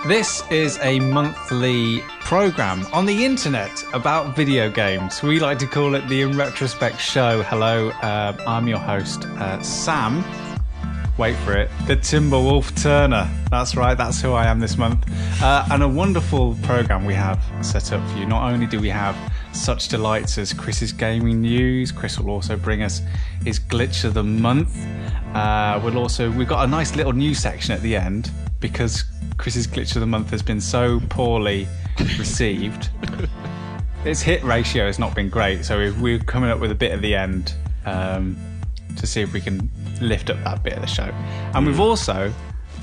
This is a monthly programme on the internet about video games. We like to call it the InRetroSpect Show. Hello, I'm your host, Sam. Wait for it. The Timberwolf Turner. That's right, that's who I am this month. And a wonderful programme we have set up for you. Not only do we have such delights as Chris's gaming news, Chris will also bring us his glitch of the month. We've got a nice little news section at the end because Chris's glitch of the month has been so poorly received. Its hit ratio has not been great, so we're coming up with a bit at the end to see if we can lift up that bit of the show. And we've also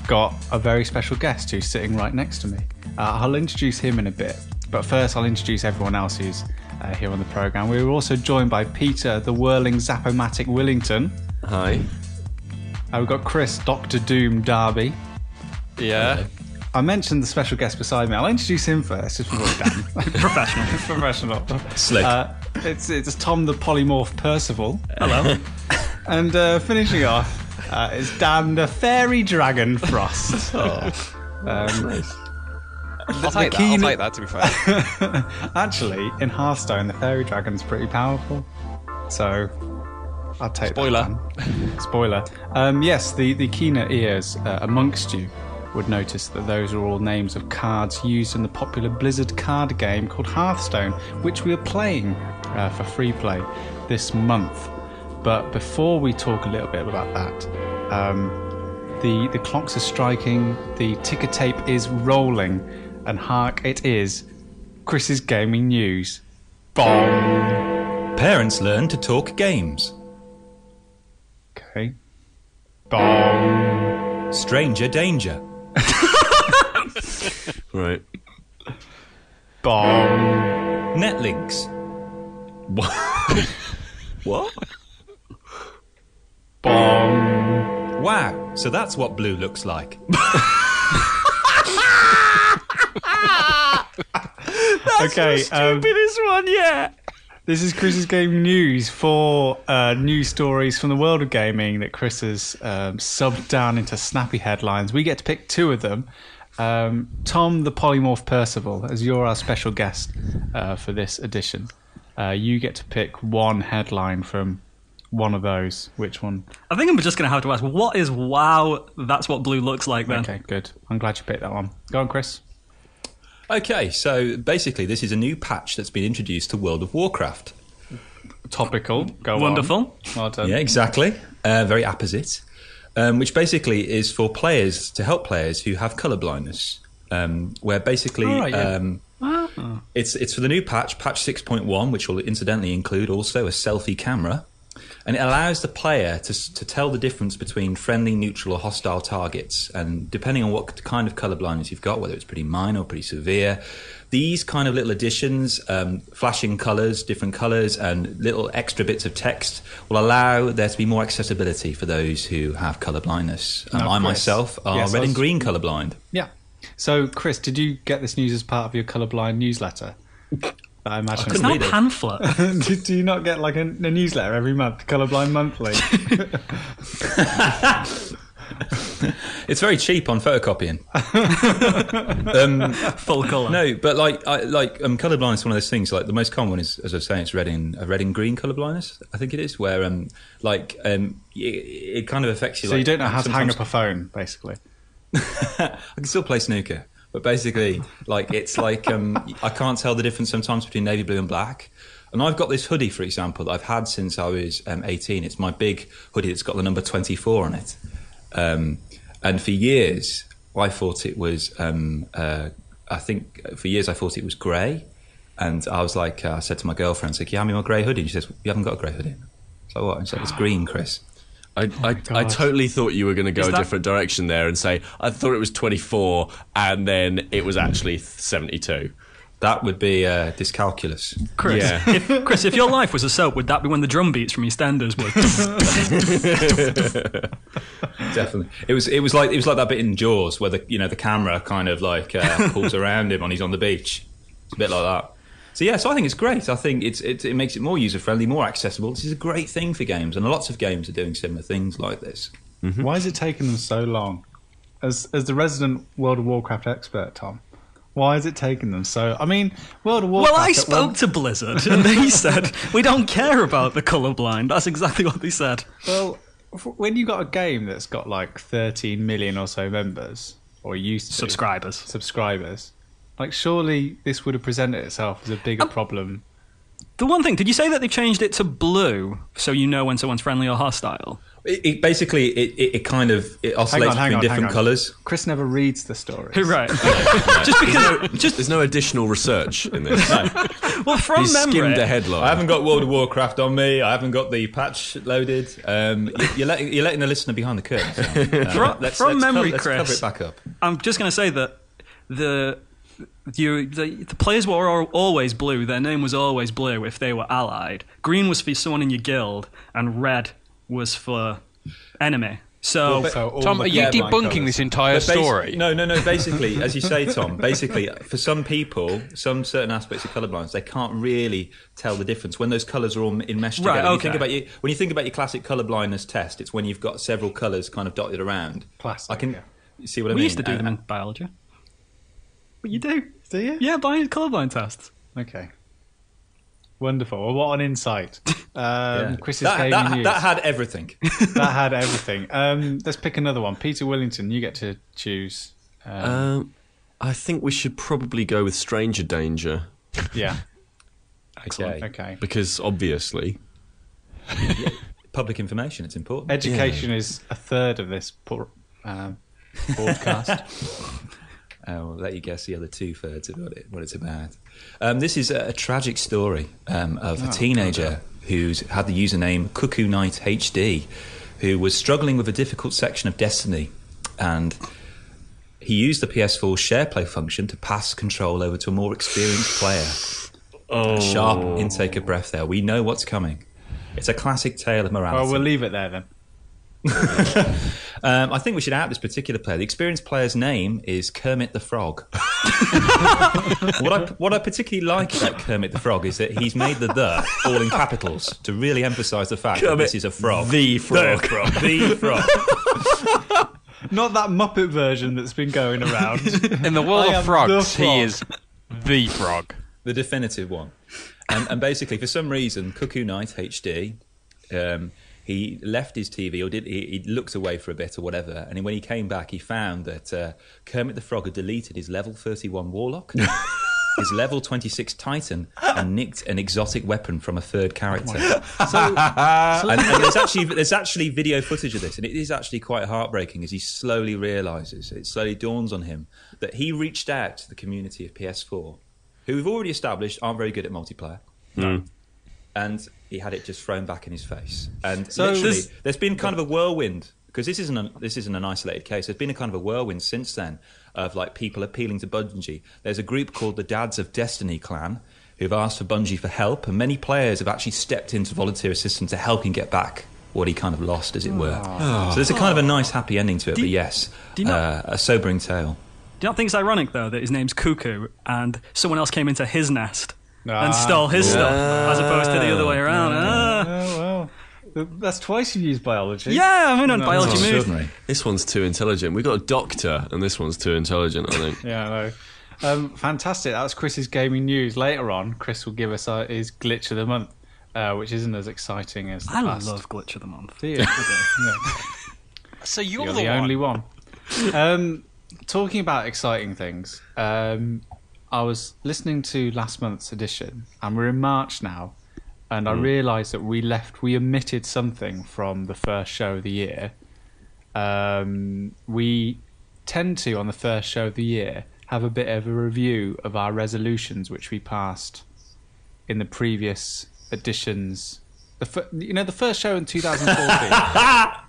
got a very special guest who's sitting right next to me. I'll introduce him in a bit, but first I'll introduce everyone else who's here on the programme. We were also joined by Peter, the whirling Zapomatic Willington. Hi. We've got Chris, Dr. Doom Darby. Yeah. Hello. I mentioned the special guest beside me. I'll introduce him first, just before we're done. Professional. Slick. It's Tom the Polymorph Percival. Hello. And finishing off is Dan the Fairy Dragon Frost. Nice. I'll take that, to be fair. Actually, in Hearthstone, the Fairy Dragon's pretty powerful. So, I'll take Spoiler. that. Spoiler. Yes, the keener ears amongst you would notice that those are all names of cards used in the popular Blizzard card game called Hearthstone, which we are playing for free play this month. But before we talk a little bit about that, the clocks are striking, the ticker tape is rolling, and hark, it is Chris's gaming news. Bong. Parents learn to talk games. Okay. Bong. Stranger danger. Right. Bong. Netlinks. What? Bong. Wow, so that's what blue looks like. Okay, Stupidest one yet. this is Chris's gaming news for news stories from the world of gaming that Chris has subbed down into snappy headlines. We get to pick two of them. Tom the Polymorph Percival, as you're our special guest for this edition, you get to pick one headline from one of those. Which one? I think I'm just going to have to ask, what is wow, that's what blue looks like then? Okay, good. I'm glad you picked that one. Go on, Chris. Okay, so basically this is a new patch that's been introduced to World of Warcraft. Topical. Go Wonderful. on. Well done. Yeah, exactly. Very apposite. Which basically is for players, to help players who have colour blindness. Where basically it's for the new patch 6.1, which will incidentally include also a selfie camera. And it allows the player to tell the difference between friendly, neutral or hostile targets. And depending on what kind of colour blindness you've got, whether it's pretty minor or pretty severe, these kind of little additions, flashing colours, different colours, and little extra bits of text will allow there to be more accessibility for those who have colour blindness. I myself are red and green colourblind. Yeah. So, Chris, did you get this news as part of your colourblind newsletter? I imagine It's not a pamphlet. Do you not get like a newsletter every month, Colourblind Monthly? It's very cheap on photocopying. Full colour. No, but colour blindness is one of those things. Like the most common one is, as I was saying, it's red and green colour blindness. I think it is where it kind of affects you. So you don't know how to hang up a phone, basically. I can still play snooker. But basically, it's I can't tell the difference sometimes between navy blue and black. And I've got this hoodie, for example, that I've had since I was 18. It's my big hoodie that's got the number 24 on it. And for years, I thought it was, I thought it was grey. And I was like, I said to my girlfriend, "Can you hand me my grey hoodie?" And she says, "You haven't got a grey hoodie." So what? And she said, "It's green, Chris." I totally thought you were going to go a different direction there and say, I thought it was 24 and then it was actually 72. That would be dyscalculus. Chris, Yeah. if your life was a soap, would that be when the drum beats from EastEnders were? Definitely. It was like that bit in Jaws where the camera kind of pulls around him when he's on the beach. It's a bit like that. So I think it's great. I think it makes it more user-friendly, more accessible. This is a great thing for games, and lots of games are doing similar things like this. Mm-hmm. Why has it taken them so long? as the resident World of Warcraft expert, Tom, why is it taking them so... I mean, World of Warcraft... Well, I spoke to Blizzard, and they said, we don't care about the colourblind. That's exactly what they said. Well, when you got a game that's got like 13 million or so members, or used to... Subscribers, like, surely this would have presented itself as a bigger problem. The one thing, did you say that they've changed it to blue, so you know when someone's friendly or hostile? It basically oscillates between different colours. Chris never reads the stories. Right. There's no additional research in this. No. Well, from He's memory, skimmed a headline. I haven't got World of Warcraft on me. I haven't got the patch loaded. You're letting the listener behind the curtain. So, from memory, let's Chris, cover it back up. I'm just going to say that the players were always blue. Their name was always blue if they were allied. Green was for someone in your guild, and red was for enemy. So Tom, are you debunking this entire story? No. Basically, as you say, Tom, for some people, some certain aspects of colourblindness, they can't really tell the difference when those colours are all enmeshed together. Right, okay. When you think about your classic colourblindness test, it's when you've got several colours kind of dotted around. Plastic. You see what I mean? We used to do them in biology. But you do. Do you? Yeah, colourblind tests. Okay. Wonderful. Well, what an insight. Chris's gaming news. That had everything. That had everything. Let's pick another one. Peter Willington, you get to choose. I think we should probably go with Stranger Danger. Yeah. Okay. Because obviously... Public information, it's important. Education is a third of this broadcast. I'll let you guess the other 2/3 of what it's about. This is a tragic story of a teenager who's had the username Cuckoo Knight HD, who was struggling with a difficult section of Destiny, and he used the PS4 share play function to pass control over to a more experienced player. A sharp intake of breath there. We know what's coming. It's a classic tale of morality. Well, we'll leave it there then. I think we should out this particular player. The experienced player's name is Kermit the Frog. What I particularly like about Kermit the Frog is that he's made the all in capitals to really emphasise the fact that this is a frog. The frog. The frog. Not that Muppet version that's been going around. In the world of frogs, he is the frog. The definitive one. And basically, for some reason, Cuckoo Knight HD... he left his TV, or he looked away for a bit or whatever, and when he came back, he found that Kermit the Frog had deleted his level 31 Warlock, his level 26 Titan, and nicked an exotic weapon from a third character. And there's actually video footage of this, and it is actually quite heartbreaking as he slowly realises, it slowly dawns on him, that he reached out to the community of PS4, who we've already established aren't very good at multiplayer. And he had it just thrown back in his face. And so literally, there's been kind of a whirlwind, because this isn't an isolated case. There's been a kind of a whirlwind since then of like people appealing to Bungie. There's a group called the Dads of Destiny clan who've asked for Bungie for help, and many players have actually stepped in to volunteer assistance to help him get back what he kind of lost, as it were. So there's a kind of a nice happy ending to it, but yes, a sobering tale. Do you not think it's ironic, though, that his name's Cuckoo and someone else came into his nest and stole his stuff, as opposed to the other way around? Well, that's twice you've used biology. Yeah, I'm in on biology move. This one's too intelligent. We've got a doctor, and this one's too intelligent, I think. Yeah, I know. Fantastic. That's Chris's gaming news. Later on, Chris will give us his glitch of the month, which isn't as exciting as the past. I love glitch of the month. Do you? Yeah. So you're the only one. Talking about exciting things, I was listening to last month's edition, and we're in March now, and I realised that we omitted something from the first show of the year. We tend to, on the first show of the year, have a bit of a review of our resolutions which we passed in the previous editions. The first show in 2014,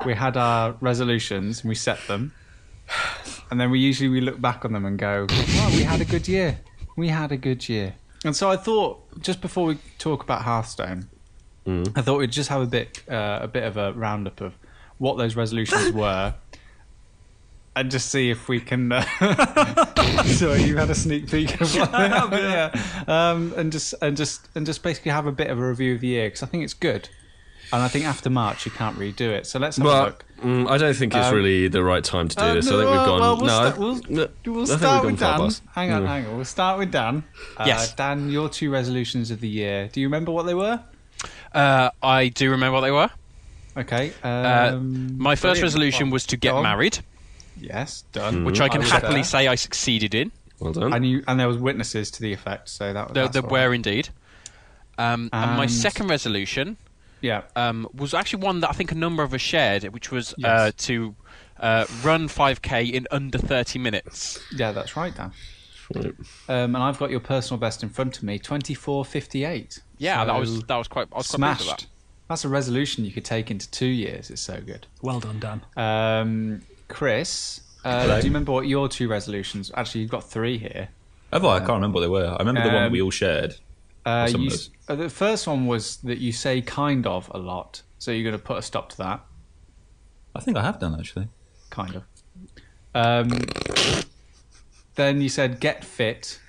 we had our resolutions and we set them. And then we look back on them and go, oh, we had a good year. We had a good year. And so I thought, just before we talk about Hearthstone, I thought we'd just have a bit of a roundup of what those resolutions were, and just see if we can. So you had a sneak peek of what and just basically have a bit of a review of the year, because I think it's good. And I think after March you can't really do it. So let's have a look. I don't think it's really the right time to do this. I think we've gone. We'll start with Dan. Hang on. We'll start with Dan. Yes. Dan, your 2 resolutions of the year. Do you remember what they were? I do remember what they were. Okay. My first resolution was to get married. Yes, done. Which I can happily say I succeeded in. Well done. And there was witnesses to the effect, so there were indeed. And my second resolution was actually one that I think a number of us shared, which was to run 5K in under 30 minutes. Yeah, that's right, Dan. And I've got your personal best in front of me, 24:58. Yeah, so that was quite. I was smashed. quite pleased with that. That's a resolution you could take into 2 years. It's so good. Well done, Dan. Chris, do you remember what your 2 resolutions? Actually, you've got 3 here. Have I? I can't remember what they were. I remember the one that we all shared. The first one was that you say "kind of" a lot, so you're going to put a stop to that. I think I have done, actually. Kind of. Then you said "get fit"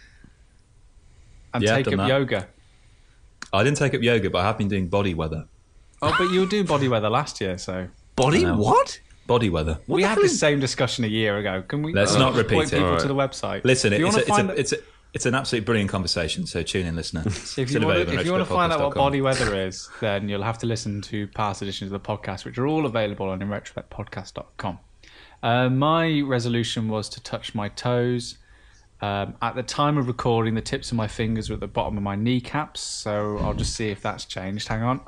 and take up yoga. I didn't take up yoga, but I have been doing body weather. Oh, but you were doing body weather last year, so... Body what? Body weather. We had this same discussion a year ago. Can we... Let's not repeat point it. people to the website. Listen, it's an absolutely brilliant conversation, so tune in, listener. If you want to find out what body weather is, then you'll have to listen to past editions of the podcast, which are all available on InRetroSpectPodcast.com. My resolution was to touch my toes. At the time of recording, the tips of my fingers were at the bottom of my kneecaps, so I'll just see if that's changed. Hang on.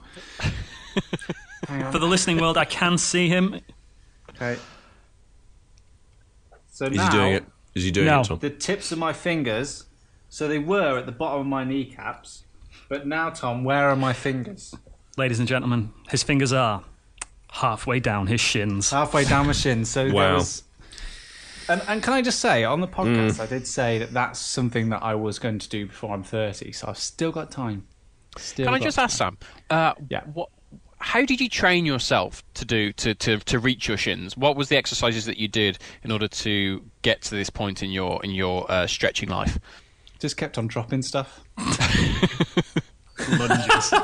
For the listening world, I can see him. Okay. So Is now, he doing it? Is he doing it, Tom? The tips of my fingers, so they were at the bottom of my kneecaps, but now, Tom, where are my fingers? Ladies and gentlemen, his fingers are halfway down his shins. Halfway down my shins. So wow. There was... And can I just say, on the podcast, I did say that that's something that I was going to do before I'm 30, so I've still got time. Can I just ask, Sam? How did you train yourself to reach your shins? What was the exercises that you did in order to get to this point in your stretching life? Just kept on dropping stuff. Lunges.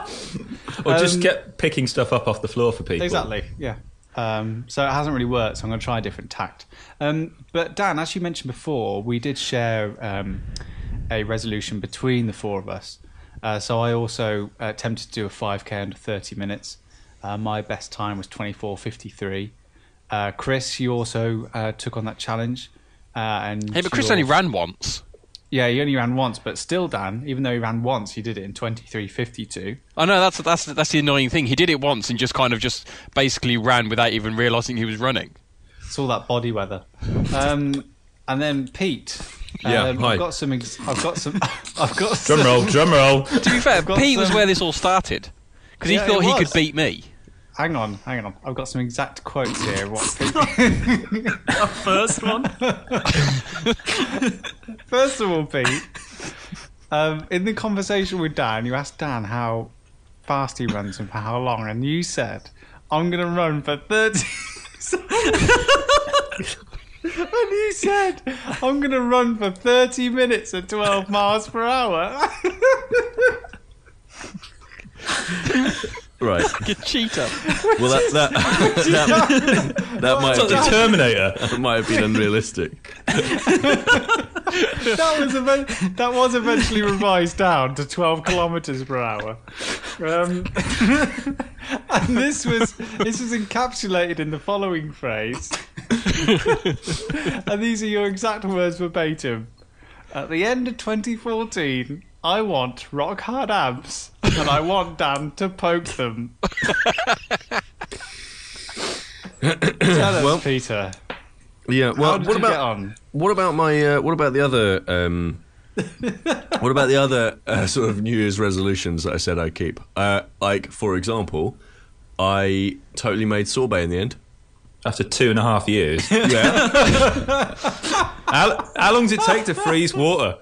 Or just kept picking stuff up off the floor for people. Exactly, yeah. So it hasn't really worked, so I'm going to try a different tact. But Dan, as you mentioned before, we did share a resolution between the 4 of us. So I also attempted to do a 5K under 30 minutes. My best time was 24:53. Chris, you also took on that challenge. But Chris only ran once. Yeah, he only ran once, but still, Dan, even though he ran once, he did it in 23:52. I know, that's the annoying thing. He did it once and just basically ran without even realising he was running. It's all that body weather. And then Pete. Hi. I've got some. Drum roll. To be fair, Pete was where this all started because he thought he could beat me. Hang on. I've got some exact quotes here. First one. First of all, Pete, in the conversation with Dan, you asked Dan how fast he runs and for how long, and you said, "I'm going to run for 30." And you said, "I'm going to run for 30 minutes at 12 miles per hour." Right. Like a cheetah. Well, that might have the Terminator. That might have been unrealistic. That was eventually revised down to 12 kilometres per hour. And this was encapsulated in the following phrase. And these are your exact words verbatim. At the end of 2014, I want rock hard abs, and I want Dan to poke them. Tell us, Peter. Yeah. Well, How did you get on? What about the other sort of New Year's resolutions that I said I'd keep? Like, for example, I totally made sorbet in the end. After 2.5 years. Yeah. How long does it take to freeze water?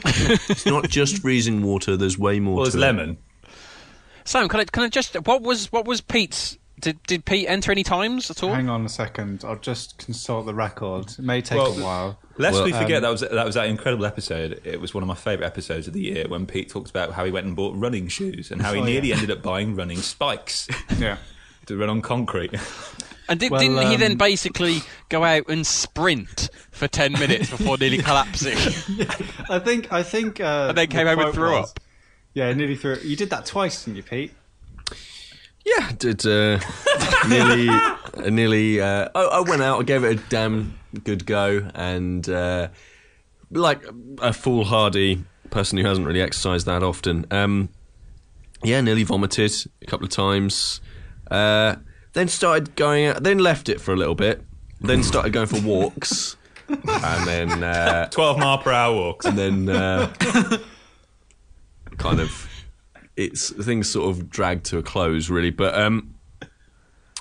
It's not just freezing water. There's way more. Well, there's to lemon. It. Sam, can I just what was Pete's Did Pete enter any times at all? Hang on a second. I'll just consult the record. It may take a while. Lest we forget, that was that incredible episode. It was one of my favourite episodes of the year when Pete talked about how he went and bought running shoes and how he nearly ended up buying running spikes to run on concrete. And didn't he then basically go out and sprint for 10 minutes before nearly collapsing? I think. And then came home and threw up. Yeah, nearly threw up. You did that twice, didn't you, Pete? Yeah, did nearly. I went out. I gave it a damn good go, and like a foolhardy person who hasn't really exercised that often, nearly vomited a couple of times. Then started going out. Then left it for a little bit. Then started going for walks, and then 12-mile-per-hour walks, and then kind of. Things sort of dragged to a close, really. But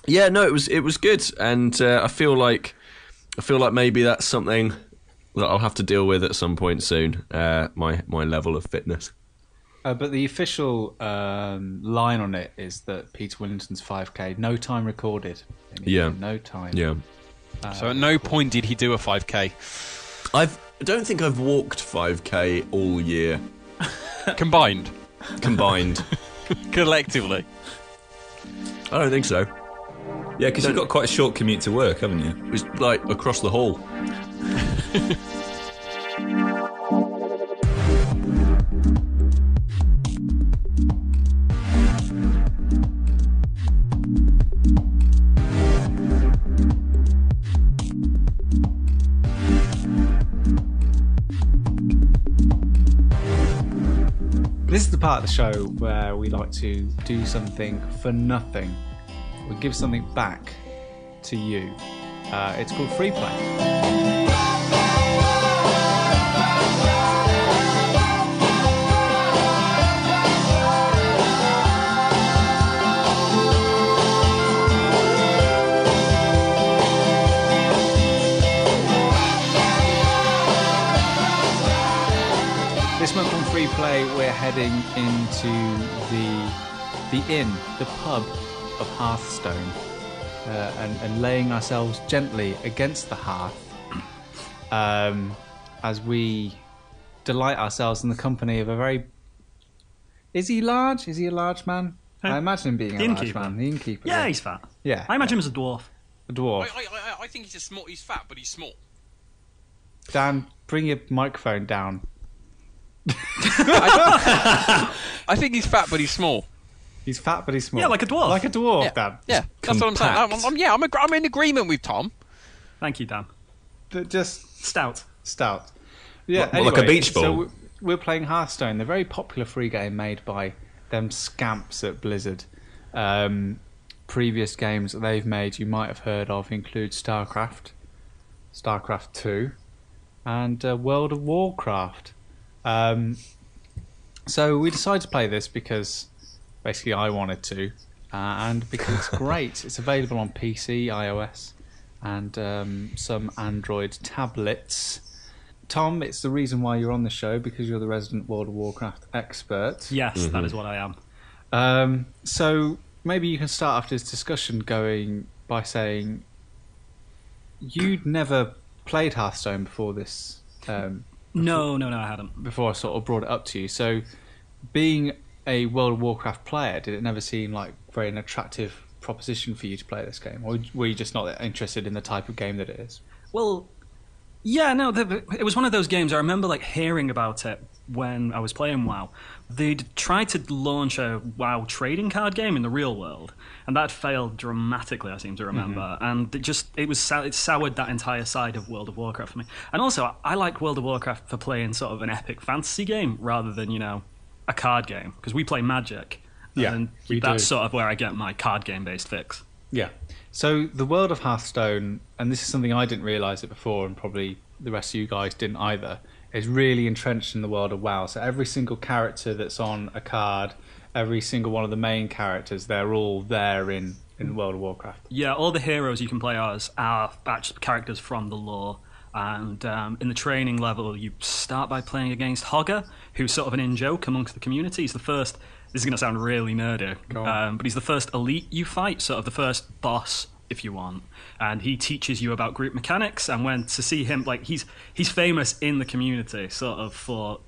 it was good, and I feel like maybe that's something that I'll have to deal with at some point soon. My level of fitness. But the official line on it is that Peter Willington's 5K, no time recorded. No time. Yeah. So at no point did he do a 5K. I don't think I've walked 5K all year. Combined. Collectively. I don't think so. Yeah, because you've got quite a short commute to work, haven't you? It was like across the hall. This is the part of the show where we like to do something for nothing. We give something back to you. It's called free play. This month on Free Play, we're heading into the pub of Hearthstone, and laying ourselves gently against the hearth as we delight ourselves in the company of a very... Is he large? Is he a large man? I imagine him being a large man. The innkeeper. Yeah, he's fat. Yeah. I imagine him as a dwarf. A dwarf. I think he's fat, but he's small. Dan, bring your microphone down. I think he's fat, but he's small. He's fat, but he's small. Yeah, like a dwarf. Like a dwarf, yeah. Dan. Yeah, that's what I'm saying. I'm in agreement with Tom. Thank you, Dan. Just stout. Yeah, anyway, like a beach ball. So we're playing Hearthstone, the very popular free game made by them scamps at Blizzard. Previous games that they've made you might have heard of include StarCraft 2, and World of Warcraft. So we decided to play this because basically I wanted to, and because it's great. It's available on PC, iOS, and some Android tablets. Tom, it's the reason why you're on the show, because you're the resident World of Warcraft expert. Yes, that is what I am. So maybe you can start after this discussion going by saying you'd never played Hearthstone before this. No, I hadn't. Before I sort of brought it up to you. So, being a World of Warcraft player, did it never seem like very an attractive proposition for you to play this game? Or were you just not that interested in the type of game that it is? Well, yeah, no, it was one of those games. I remember like hearing about it when I was playing WoW. They'd tried to launch a WoW trading card game in the real world, and that failed dramatically, I seem to remember. And it soured that entire side of World of Warcraft for me. And also, I like World of Warcraft for playing sort of an epic fantasy game rather than, a card game, because we play Magic. Yeah, and that's sort of where I get my card game-based fix. Yeah. So the world of Hearthstone, and this is something I didn't realise it before, and probably the rest of you guys didn't either, is really entrenched in the world of WoW. So every single character that's on a card, every single one of the main characters, they're all there in World of Warcraft. Yeah, all the heroes you can play as are actually characters from the lore. And in the training level, you start by playing against Hogger, who's sort of an in-joke amongst the community. He's the first this is going to sound really nerdy, but he's the first elite you fight, sort of the first boss, if you want. And he teaches you about group mechanics, and when to see him, like, he's famous in the community, sort of, for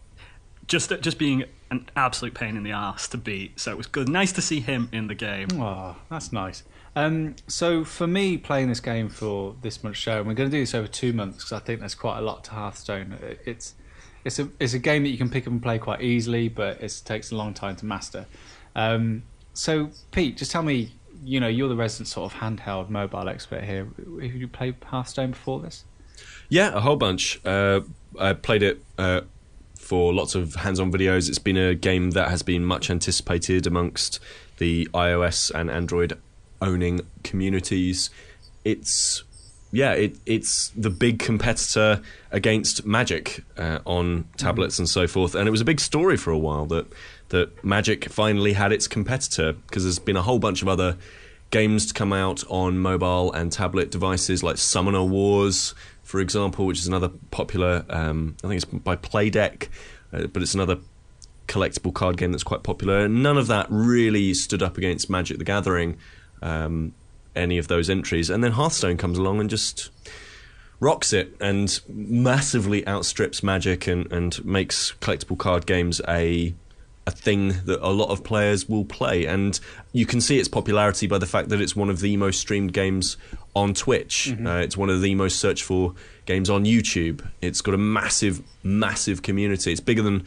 just being an absolute pain in the arse to beat. So it was good, nice to see him in the game. Oh, that's nice. So for me, playing this game for this month's show, and we're going to do this over 2 months because I think there's quite a lot to Hearthstone. It's a game that you can pick up and play quite easily, but it takes a long time to master. So Pete, just tell me, you're the resident sort of handheld mobile expert here. Have you played Hearthstone before this? Yeah, a whole bunch. I played it for lots of hands-on videos. It's been a game that has been much anticipated amongst the iOS and Android owning communities. It's the big competitor against Magic on tablets and so forth, and it was a big story for a while that Magic finally had its competitor, because there's been a whole bunch of other games to come out on mobile and tablet devices, like Summoner Wars, for example, which is another popular, I think it's by Playdeck, but it's another collectible card game that's quite popular. None of that really stood up against Magic the Gathering, any of those entries. And then Hearthstone comes along and just rocks it and massively outstrips Magic and makes collectible card games a thing that a lot of players will play. And you can see its popularity by the fact that it's one of the most streamed games on Twitch. It's one of the most searched for games on YouTube. It's got a massive community. It's bigger than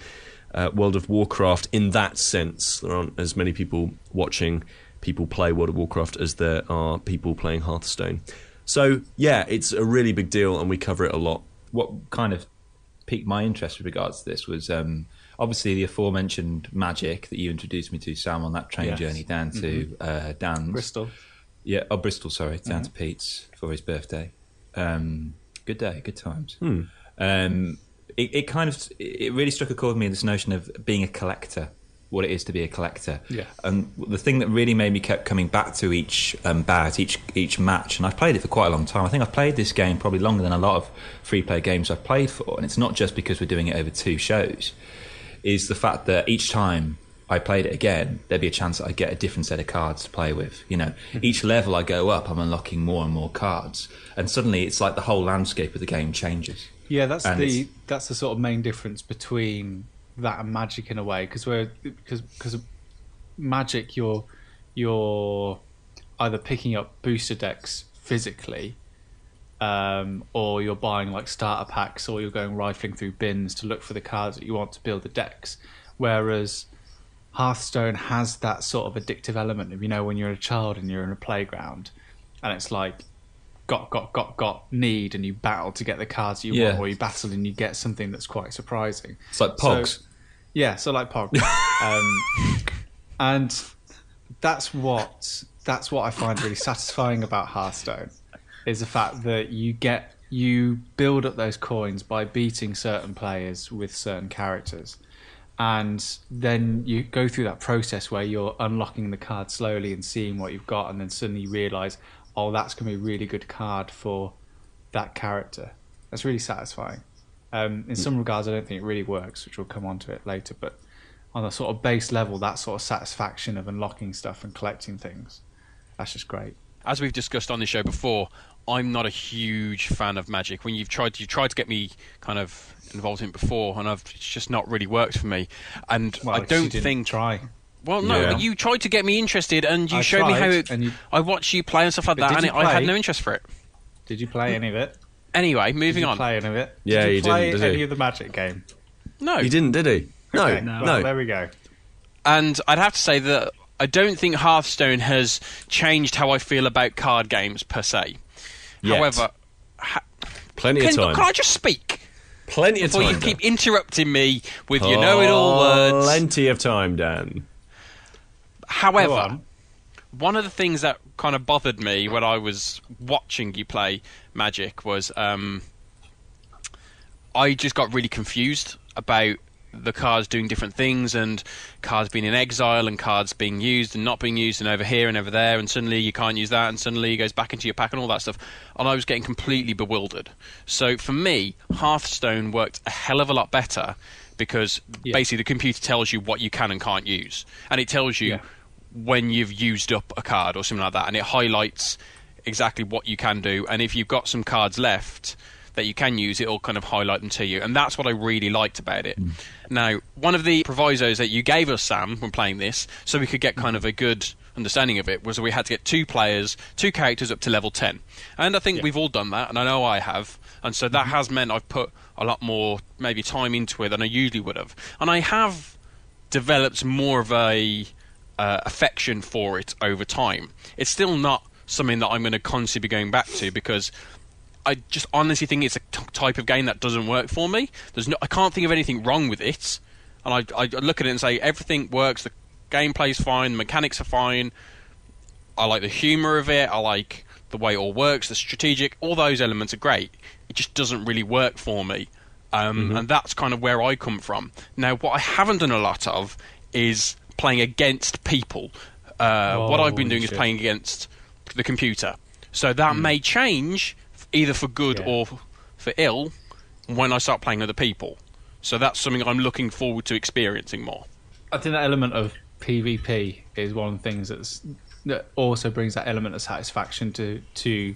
World of Warcraft in that sense. There aren't as many people watching people play World of Warcraft as there are people playing Hearthstone. So yeah, it's a really big deal, and we cover it a lot. What kind of piqued my interest with regards to this was obviously the aforementioned Magic that you introduced me to, Sam, on that train journey down to Dan's. Bristol. Yeah, Bristol, sorry, down to Pete's for his birthday. Good day, good times. It really struck a chord with me, this notion of being a collector, what it is to be a collector. Yeah. And the thing that really made me kept coming back to each bout, each match, and I've played it for quite a long time. I think I've played this game probably longer than a lot of free-play games I've played for, and it's not just because we're doing it over 2 shows, is the fact that each time I played it again, there'd be a chance that I'd get a different set of cards to play with. Each level I go up, I'm unlocking more and more cards, and suddenly it's like the whole landscape of the game changes. Yeah, that's the sort of main difference between that and Magic in a way, because Magic you're either picking up booster decks physically, or you're buying like starter packs, or you're going rifling through bins to look for the cards that you want to build the decks. Whereas Hearthstone has that sort of addictive element of, when you're a child and you're in a playground and it's like got need, and you battle to get the cards you want, or you battle and you get something that's quite surprising. It's like Pogs. So like Pogs. And that's what I find really satisfying about Hearthstone, is the fact that you build up those coins by beating certain players with certain characters. And then you go through that process where you're unlocking the card slowly and seeing what you've got, and then suddenly you realise, oh, that's going to be a really good card for that character. That's really satisfying. In some regards, I don't think it really works, which we'll come on to it later, but on a sort of base level, that sort of satisfaction of unlocking stuff and collecting things, that's just great. As we've discussed on this show before, I'm not a huge fan of Magic. When you've tried to get me kind of involved in it before, and it's just not really worked for me. And I don't think try. Well, no, you tried to get me interested, and you showed me how I watched you play and stuff like that, and I had no interest for it. Did you play any of it? Anyway, moving on. Did you play any of it? Yeah, did he you play didn't, did he? any of the Magic game? No. He didn't, did he? No. Okay, well, there we go. And I'd have to say that I don't think Hearthstone has changed how I feel about card games per se. Yet. However, plenty of time. Can I just speak? Plenty of time. Before you keep interrupting me with your know-it-all words. Plenty of time, Dan. However, one of the things that kind of bothered me when I was watching you play Magic was I just got really confused about the cards doing different things, and cards being in exile, and cards being used and not being used, and over here and over there, and suddenly you can't use that, and suddenly it goes back into your pack and all that stuff, and I was getting completely bewildered. So for me, Hearthstone worked a hell of a lot better because basically the computer tells you what you can and can't use, and it tells you when you've used up a card or something like that, and it highlights exactly what you can do, and if you've got some cards left that you can use, it'll kind of highlight them to you, and that's what I really liked about it. Now, one of the provisos that you gave us, Sam, when playing this, so we could get kind of a good understanding of it, was that we had to get 2 characters up to level 10, and I think we've all done that, and I know I have, and so that has meant I've put a lot more maybe time into it than I usually would have, and I have developed more of a affection for it over time. It's still not something that I'm going to constantly be going back to, because I just honestly think it's a type of game that doesn't work for me. I can't think of anything wrong with it, and I look at it and say everything works. The gameplay's fine, the mechanics are fine. I like the humour of it. I like the way it all works, the strategic. All those elements are great. It just doesn't really work for me, and that's kind of where I come from. Now, what I haven't done a lot of is playing against people. What I've been doing is playing against the computer. So that may change, either for good or for ill, when I start playing other people. So that's something I'm looking forward to experiencing more. I think that element of PvP is one of the things that also brings that element of satisfaction to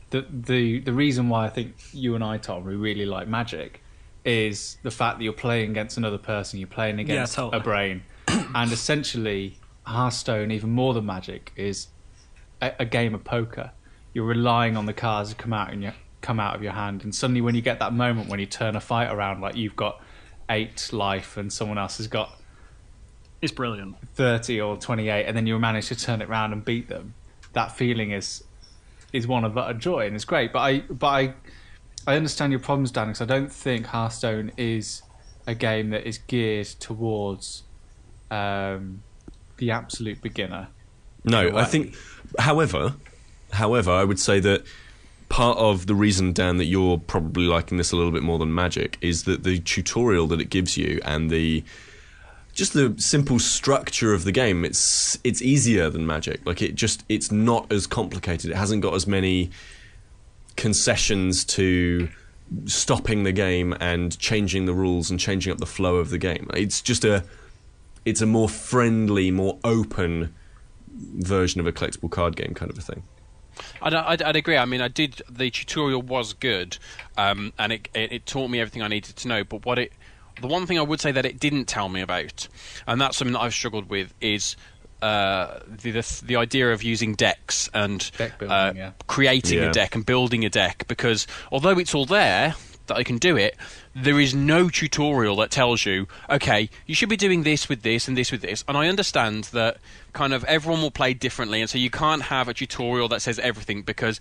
the reason why I think you and I, Tom, we really like Magic is the fact that you're playing against another person, you're playing against a brain, and essentially Hearthstone, even more than Magic, is a game of poker. You're relying on the cards to come out of your hand, and suddenly when you get that moment when you turn a fight around, like you've got 8 life and someone else has got, it's brilliant, 30 or 28, and then you manage to turn it around and beat them. That feeling is one of utter joy, and it's great. But I understand your problems, Dan, because I don't think Hearthstone is a game that is geared towards the absolute beginner. No, I think, however, I would say that part of the reason, Dan, that you're probably liking this a little bit more than Magic is that the tutorial that it gives you and just the simple structure of the game, it's easier than Magic. Like it's not as complicated. It hasn't got as many concessions to stopping the game and changing the rules and changing up the flow of the game. It's a more friendly, more open version of a collectible card game kind of a thing. I'd agree. I mean, the tutorial was good, and it taught me everything I needed to know. But the one thing I would say that it didn't tell me about, and that's something that I've struggled with, is the idea of using decks and deck building, creating a deck and building a deck. Because although it's all there that I can do it, there is no tutorial that tells you, okay, you should be doing this with this and this with this. And I understand that kind of everyone will play differently, and so you can't have a tutorial that says everything because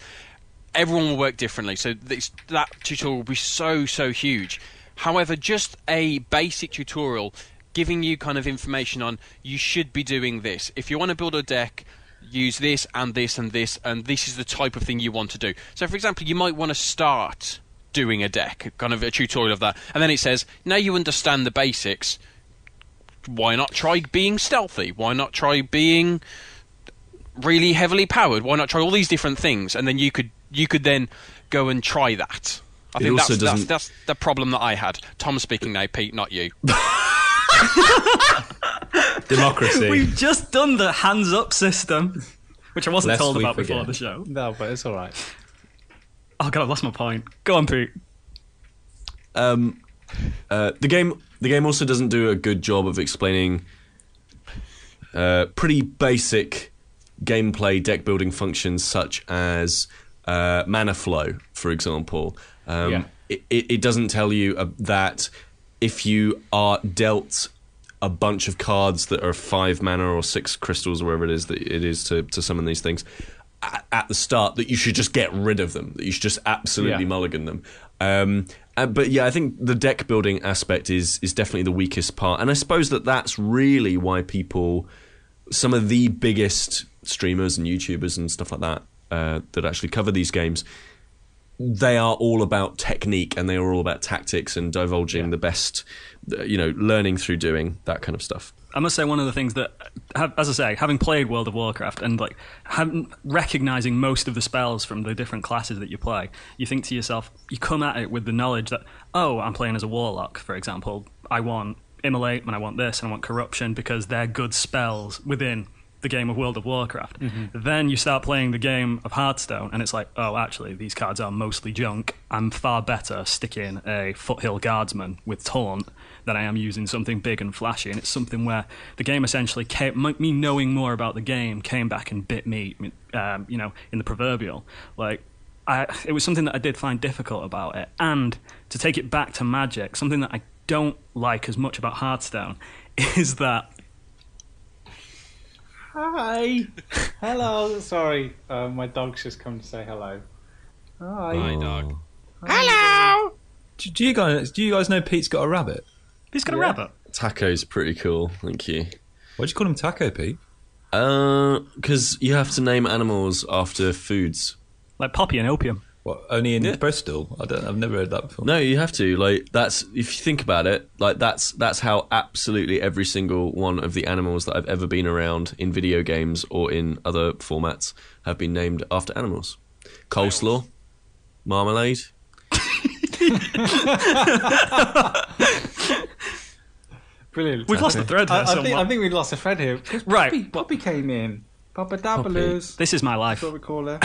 everyone will work differently. So that tutorial will be so huge. However, just a basic tutorial giving you kind of information on you should be doing this. If you want to build a deck, use this and this and this, and this is the type of thing you want to do. So, for example, you might want to start doing a deck, kind of a tutorial of that, and then it says, now you understand the basics, why not try being stealthy? Why not try being really heavily powered? Why not try all these different things? And then you could then go and try that. I think that's the problem that I had. Tom's speaking now, Pete, not you. Democracy. We've just done the hands up system, which I wasn't told about before the show. No, but it's all right. Oh god, I've lost my point. Go on, Pete. The game also doesn't do a good job of explaining pretty basic gameplay deck building functions such as mana flow, for example. It doesn't tell you that if you are dealt a bunch of cards that are 5 mana or 6 crystals or whatever it is to summon these things at the start, that you should just get rid of them, that you should just absolutely mulligan them. But yeah, I think the deck building aspect is definitely the weakest part, and I suppose that's really why some of the biggest streamers and YouTubers and stuff like that that actually cover these games, they are all about technique, and they are all about tactics and divulging the best, learning through doing, that kind of stuff. I must say, one of the things that, as I say, having played World of Warcraft and recognizing most of the spells from the different classes that you play, you think to yourself, you come at it with the knowledge that, I'm playing as a warlock, for example. I want Immolate, and I want this, and I want Corruption, because they're good spells within the game of World of Warcraft. Then you start playing the game of Hearthstone, and it's like, actually, these cards are mostly junk. I'm far better sticking a Foothill Guardsman with Taunt than I am using something big and flashy. And it's something where the game essentially me knowing more about the game came back and bit me, in the proverbial. It was something that I did find difficult about it. And to take it back to Magic, something that I don't like as much about Hearthstone is that. Hi. Hello. Sorry, my dog's just come to say hello. Hi, dog. Hello. Do you guys know Pete's got a rabbit? He's got a rabbit. Taco's pretty cool, thank you. Why'd you call him Taco, Pete? Because you have to name animals after foods. Like Poppy and Opium. What, only in Bristol? I've never heard that before. No, you have to. That's, if you think about it, that's how absolutely every single one of the animals that I've ever been around in video games or in other formats have been named after animals. Coleslaw, marmalade. Brilliant. We've lost the thread here. I think we lost a thread here. Right. Poppy came in. Papa Dabaloos. This is my life. That's what we call her.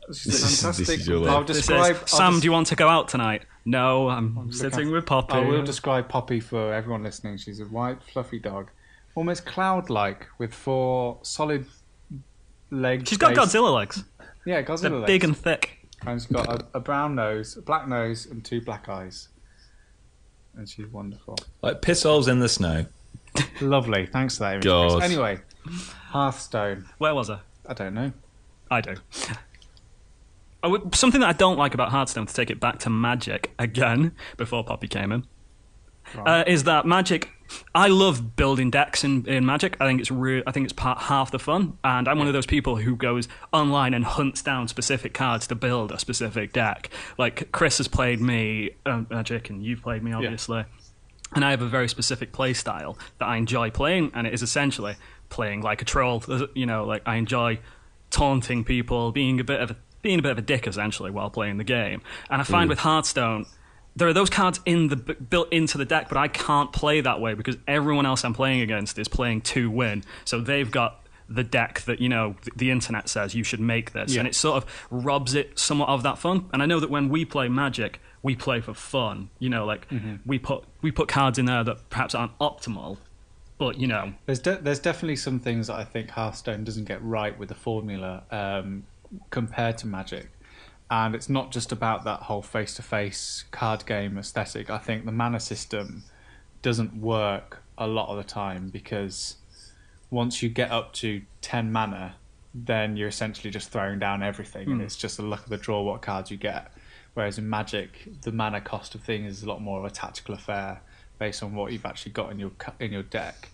She's fantastic. This is your life. Sam, do you want to go out tonight? No, I'm sitting with Poppy. I will describe Poppy for everyone listening. She's a white, fluffy dog, almost cloud-like, with 4 solid legs. She's got Godzilla legs. Yeah, Godzilla They're legs. big and thick. And she's got a brown nose, a black nose, and 2 black eyes. And she's wonderful. Like piss holes in the snow. Lovely. Thanks for that image. God. Anyway, Hearthstone. Where was I? I don't know. I do. Something that I don't like about Hearthstone, to take it back to Magic again, before Poppy came in, is that Magic. I love building decks in Magic. I think it's half the fun, and I'm one of those people who goes online and hunts down specific cards to build a specific deck. Like Chris has played me Magic, and you've played me, obviously. Yeah. And I have a very specific play style that I enjoy playing, and it is essentially playing like a troll. I enjoy taunting people, being a bit of a dick, essentially, while playing the game. And I find with Hearthstone, there are those cards built into the deck, but I can't play that way because everyone else I'm playing against is playing to win. So they've got the deck that, the internet says you should make this. Yeah. And it sort of robs it somewhat of that fun. And I know that when we play Magic, we play for fun. We put cards in there that perhaps aren't optimal, but, There's definitely some things that I think Hearthstone doesn't get right with the formula compared to Magic. And it's not just about that whole face-to-face card game aesthetic. I think the mana system doesn't work a lot of the time because once you get up to 10 mana, then you're essentially just throwing down everything, and it's just the luck of the draw what cards you get. Whereas in Magic, the mana cost of things is a lot more of a tactical affair based on what you've actually got in your deck.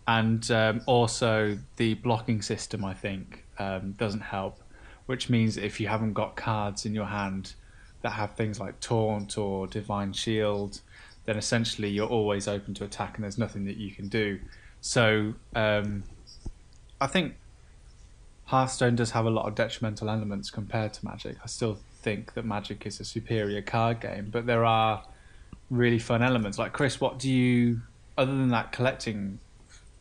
And also the blocking system, I think, doesn't help. Which means if you haven't got cards in your hand that have things like Taunt or Divine Shield, then essentially you're always open to attack and there's nothing that you can do. So I think Hearthstone does have a lot of detrimental elements compared to Magic. I still think that Magic is a superior card game, but there are really fun elements. Like Chris, what do you, other than that collecting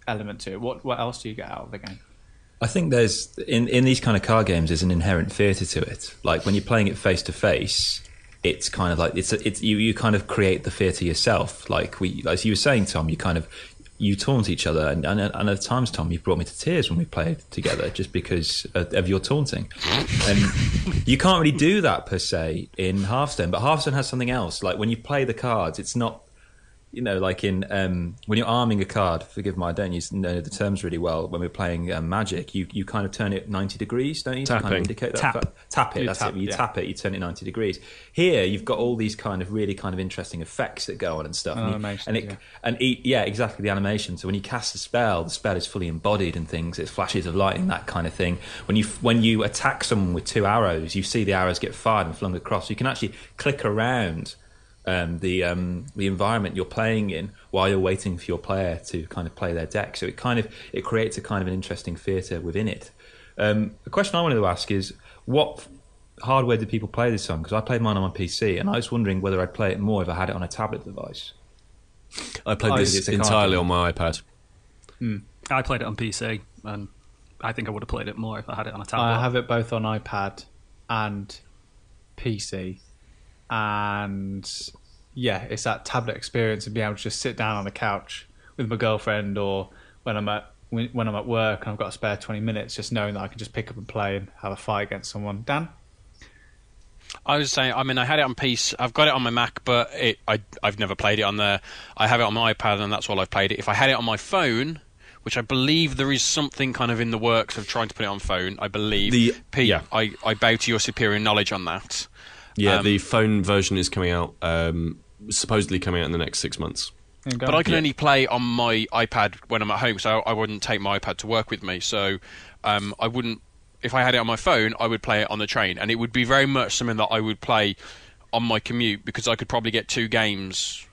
element to it, what else do you get out of the game? I think there's in these kind of card games there's an inherent theatre to it. Like when you're playing it face to face, it's kind of like you kind of create the theatre yourself. Like as you were saying, Tom, you taunt each other, and at times, Tom, you've brought me to tears when we played together just because of your taunting. And you can't really do that per se in Hearthstone, but Hearthstone has something else. Like when you play the cards, it's not. like in when you're arming a card, forgive my, I don't know the terms really well. When we're playing Magic, you kind of turn it 90 degrees, don't you? Tapping. To kind of indicate that. Tap it. That's it. When you tap it, you turn it 90 degrees. Here, you've got all these kind of really kind of interesting effects that go on and stuff. Exactly, the animation. So when you cast a spell, the spell is fully embodied and things. It's flashes of light and that kind of thing. When you attack someone with 2 arrows, you see the arrows get fired and flung across. So you can actually click around the environment you're playing in while you're waiting for your player to kind of play their deck. So it creates a kind of an interesting theatre within it. The question I wanted to ask is, what hardware did people play this on? Because I played mine on my PC, and I was wondering whether I'd play it more if I had it on a tablet device. I played this entirely on my iPad. I played it on PC, and I think I would have played it more if I had it on a tablet. I have it both on iPad and PC. And yeah, it's that tablet experience of being able to just sit down on the couch with my girlfriend, or when I'm at work and I've got a spare 20 minutes, just knowing that I can just pick up and play and have a fight against someone. Dan? I was saying, I mean, I had it on PC. I've got it on my Mac, but I've never played it on there. I have it on my iPad, and that's all I've played it. If I had it on my phone, which I believe there is something kind of in the works of trying to put it on phone, I believe. I bow to your superior knowledge on that. Yeah, the phone version is coming out, supposedly coming out in the next 6 months. But I can only play on my iPad when I'm at home, so I wouldn't take my iPad to work with me. So I wouldn't. If I had it on my phone, I would play it on the train, and it would be very much something that I would play on my commute, because I could probably get 2 games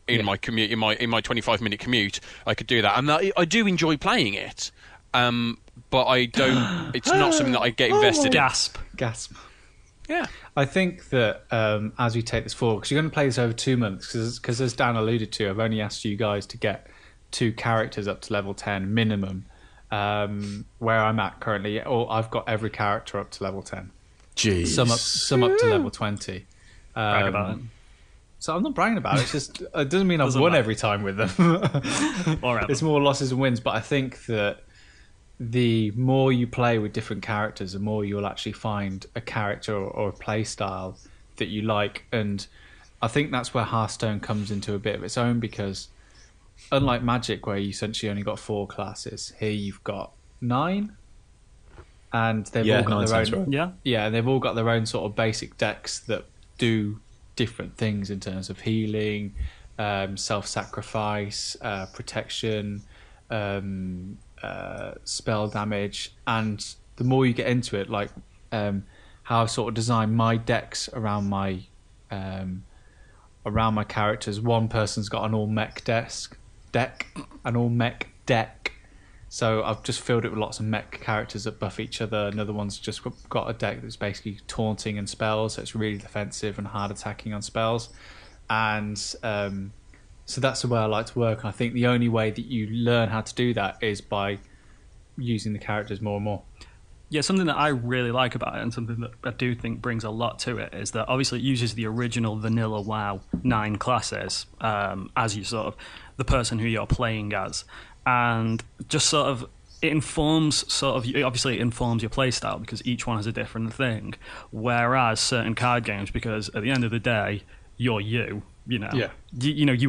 in my commute, in my 25-minute commute. I could do that, and I do enjoy playing it. But I don't. It's not something that I get invested in. Gasp. Yeah, I think that as we take this forward, because you're going to play this over 2 months, because as Dan alluded to, I've only asked you guys to get 2 characters up to level 10 minimum. Where I'm at currently, I've got every character up to level 10. Jeez. Some up to level 20. Brag about it. So I'm not bragging about it. It's just it doesn't mean I've won every time with them. It's more losses and wins. But I think that the more you play with different characters, the more you'll actually find a character or a play style that you like. And I think that's where Hearthstone comes into a bit of its own, because unlike Magic, where you essentially only got 4 classes, here you've got 9, and they've all got their own. Right. Yeah, they've all got their own sort of basic decks that do different things in terms of healing, self-sacrifice, protection, spell damage. And the more you get into it, like how I've sort of designed my decks around my characters. One person's got an all mech deck, so I've just filled it with lots of mech characters that buff each other. Another one's just got a deck that's basically taunting and spells, so it's really defensive and hard attacking on spells. And so that's the way I like to work, and I think the only way that you learn how to do that is by using the characters more and more. Yeah, something that I really like about it, and something that I do think brings a lot to it, is that obviously it uses the original vanilla WoW 9 classes as you sort of the person who you're playing as, and just sort of it informs obviously it informs your play style, because each one has a different thing. Whereas certain card games, because at the end of the day, you're you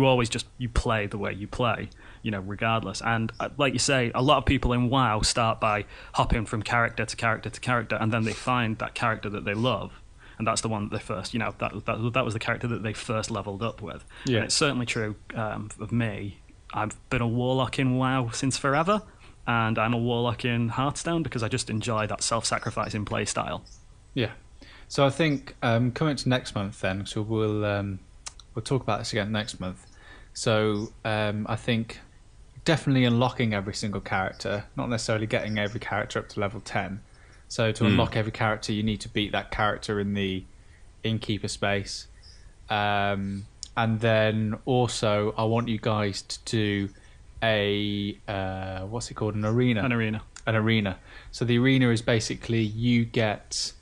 always just you play the way you play, regardless. And like you say, a lot of people in WoW start by hopping from character to character to character, and then they find that character that they love, and that's the one that they first, that was the character that they first leveled up with. Yeah. And it's certainly true of me. I've been a warlock in WoW since forever, and I'm a warlock in Hearthstone because I just enjoy that self-sacrificing play style. Yeah. So I think coming to next month then, so we'll talk about this again next month. So I think definitely unlocking every single character, not necessarily getting every character up to level 10. So to unlock every character, you need to beat that character in the innkeeper space. And then also, I want you guys to do what's it called? An arena. An arena. So the arena is basically you get.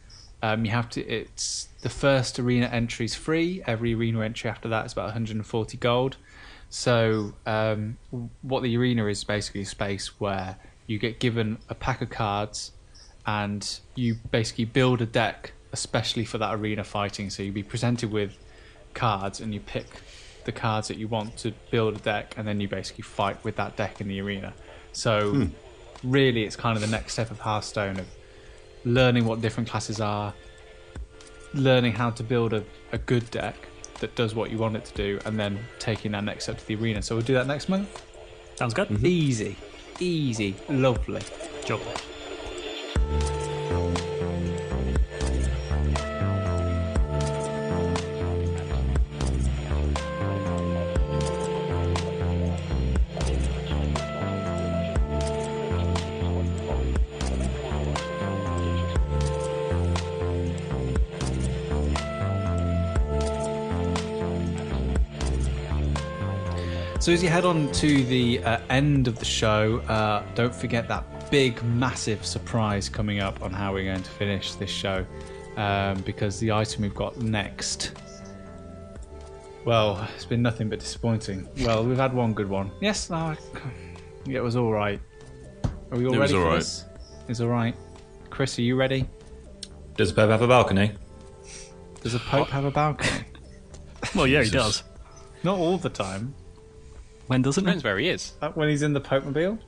It's the first arena entry is free. Every arena entry after that is about 140 gold. So what the arena is basically a space where you get given a pack of cards, and you basically build a deck especially for that arena fighting. So you'll be presented with cards, and you pick the cards that you want to build a deck, and then you basically fight with that deck in the arena. So really, it's kind of the next step of Hearthstone, of learning what different classes are, learning how to build a good deck that does what you want it to do, and then taking that next step to the arena. So we'll do that next month. Sounds good. Easy, lovely. Job. So as you head on to the end of the show, don't forget that big, massive surprise coming up on how we're going to finish this show, because the item we've got next, well, it's been nothing but disappointing. Well, we've had one good one. Yes, no, it was all right. Are we all ready for this? It's all right. Chris, are you ready? Does a Pope have a balcony? Does a Pope have a balcony? Well, yeah, he does. Not all the time. When doesn't Depends where he is. When he's in the Pope-mobile?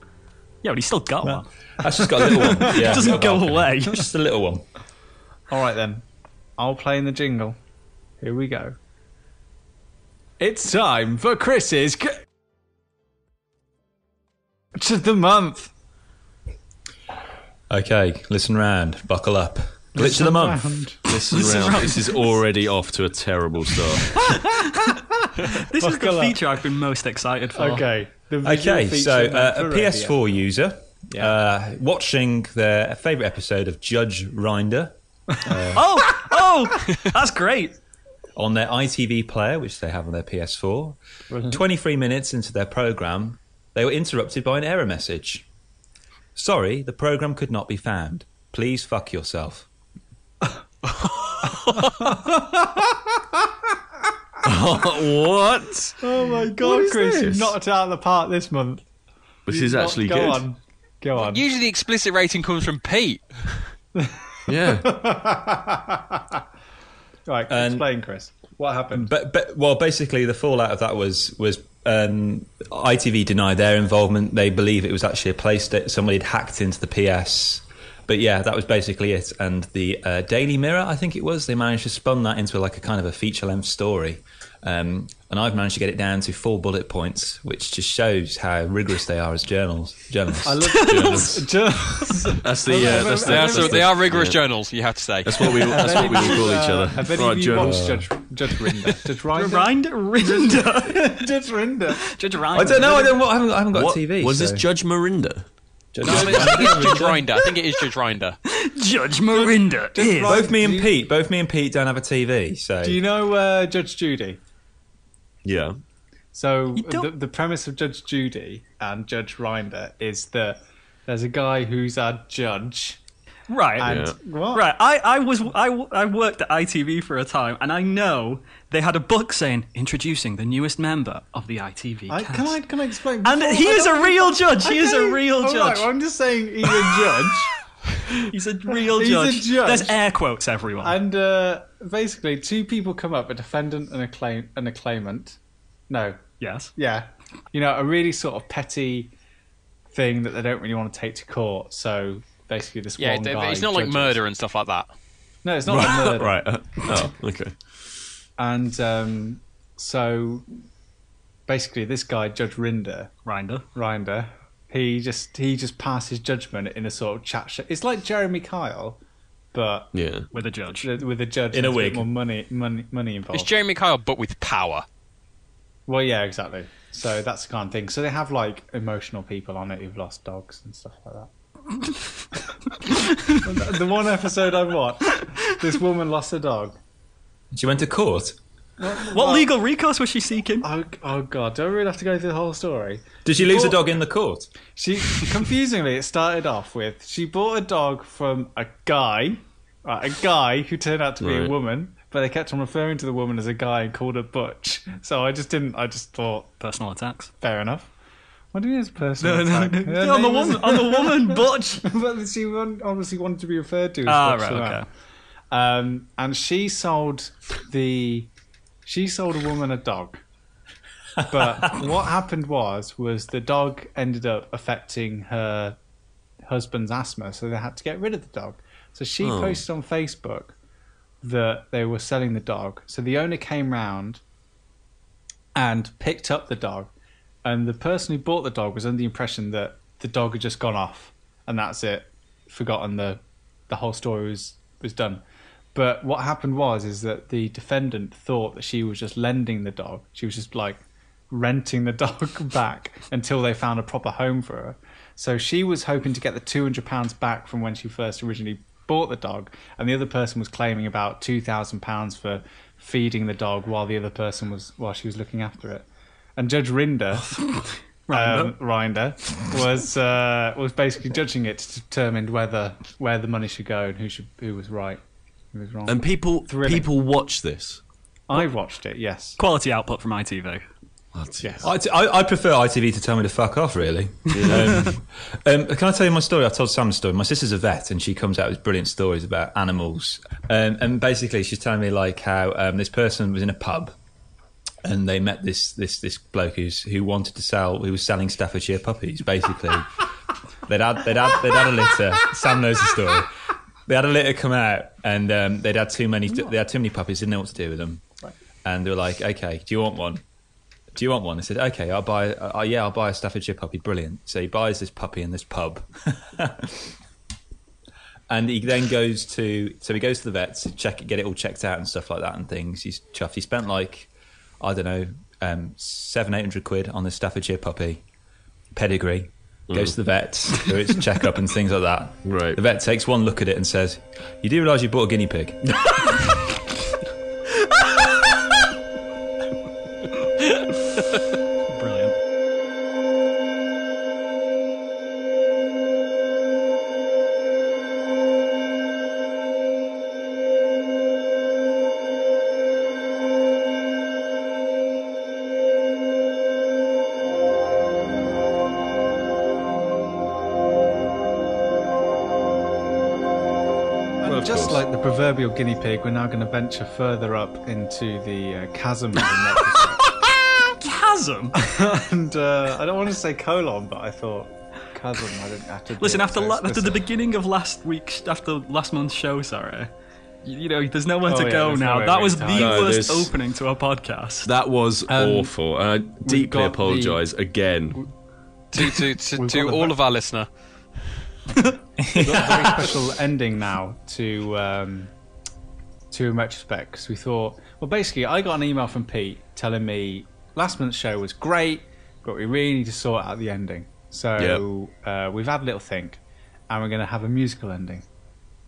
Yeah, but he's still got one. That's just got a little one. Yeah, It doesn't go away. Just a little one. All right, then. I'll play in the jingle. Here we go. It's time for Chris's to the month. Okay, listen round. Buckle up. Glitch of the month. Listen round. This is already off to a terrible start. This is the feature I've been most excited for. Okay. Okay, so a PS4 user watching their favourite episode of Judge Rinder. That's great. On their ITV player, which they have on their PS4. 23 minutes into their programme, they were interrupted by an error message. Sorry, the programme could not be found. Please fuck yourself. What? Oh my god, Chris, you've knocked it out of the park this month. This is actually good. Go on. Usually the explicit rating comes from Pete. Yeah. Right, explain, Chris. What happened? Well, basically, the fallout of that was ITV denied their involvement. They believe it was actually a place that somebody had hacked into the PS. But yeah, that was basically it. And the Daily Mirror, I think it was, they managed to spun that into like a kind of a feature-length story. And I've managed to get it down to 4 bullet points, which just shows how rigorous they are as journalists. I love journalists. They are rigorous journals, you have to say. That's what we will call each other. Have any of you watched Judge Rinder? Judge Rinder? Judge Rinder. Judge Rinder. I don't know. I haven't got TV. Was this Judge Marinda? I think it's Judge Rinder. I think it is Judge Rinder. Judge Marinda. Both me and Pete don't have a TV. So do you know Judge Judy? Yeah. So the premise of Judge Judy and Judge Rinder is that there's a guy who's our judge. Right. And what? Right. I worked at ITV for a time, and I know they had a book saying introducing the newest member of the ITV cast. Can I explain? And he is a real judge. He is a real judge. Right, well, I'm just saying he's a judge. He's a real judge. He's a judge. There's air quotes, everyone. And basically, 2 people come up, a defendant and a claimant. No. Yes. Yeah. You know, a really sort of petty thing that they don't really want to take to court. So basically, this one guy. It's not like murder and stuff like that. No, it's not like murder. Right. Oh, okay. And so basically, this guy, Judge Rinder, he just passes judgment in a sort of chat show. It's like Jeremy Kyle, but with a judge, in a wig, more money involved. It's Jeremy Kyle, but with power. Well, yeah, exactly. So that's the kind of thing. So they have like emotional people on it who've lost dogs and stuff like that. The one episode I watched, this woman lost a dog. She went to court. What legal recourse was she seeking? Oh God! Do I really have to go through the whole story? Did she lose a dog in the court? Confusingly, it started off with she bought a dog from a guy who turned out to be a woman, but they kept on referring to the woman as a guy and called her Butch. So I just thought personal attacks. Fair enough. What do you mean it's personal attack? No. On the woman, Butch. But she obviously wanted to be referred to as Butch. Right, okay. And she sold a woman a dog. But what happened was the dog ended up affecting her husband's asthma, so they had to get rid of the dog. So she posted on Facebook that they were selling the dog. So the owner came round and picked up the dog, and the person who bought the dog was under the impression that the dog had just gone off and that's it, forgotten, the whole story was done. But what happened is that the defendant thought that she was just lending the dog. She was just like renting the dog back until they found a proper home for her. So she was hoping to get the £200 back from when she first originally bought the dog, and the other person was claiming about £2,000 for feeding the dog while she was looking after it. And Judge Rinder, Rinder was basically judging it to determine where the money should go and who was right, who was wrong. And people watch this. I watched it, yes. Quality output from ITV. Yes. I prefer ITV to tell me to fuck off, really. Can I tell you my story? I told Sam a story. My sister's a vet, and she comes out with brilliant stories about animals. And basically, she's telling me like how this person was in a pub, and they met this bloke who wanted to sell. Who was selling Staffordshire puppies. Basically, they'd had a litter. Sam knows the story. They had a litter come out, and they'd had too many. They had too many puppies. Didn't know what to do with them, and they were like, "Okay, do you want one? Do you want one?" I said, "Okay, I'll buy a Staffordshire puppy." Brilliant. So he buys this puppy in this pub, and he then goes to the vet to get it all checked out and stuff like that and things. He's chuffed. He spent like, I don't know, £700-800 on this Staffordshire puppy pedigree. Goes to the vet for its checkup and things like that. Right. The vet takes one look at it and says, "You do realise you bought a guinea pig?" Brilliant. Just like the proverbial guinea pig, we're now going to venture further up into the chasm of the Chasm? and I don't want to say colon, but I thought chasm. I didn't have to. Listen, after the beginning of last month's show, sorry, you know, there's nowhere to go now. That was the worst opening to a podcast. That was awful, and I deeply apologise again to all of our listener. We've got a very special ending now to InRetroSpect, because we thought, well, basically, I got an email from Pete telling me last month's show was great, but we really need to sort out the ending. So we've had a little think, and we're going to have a musical ending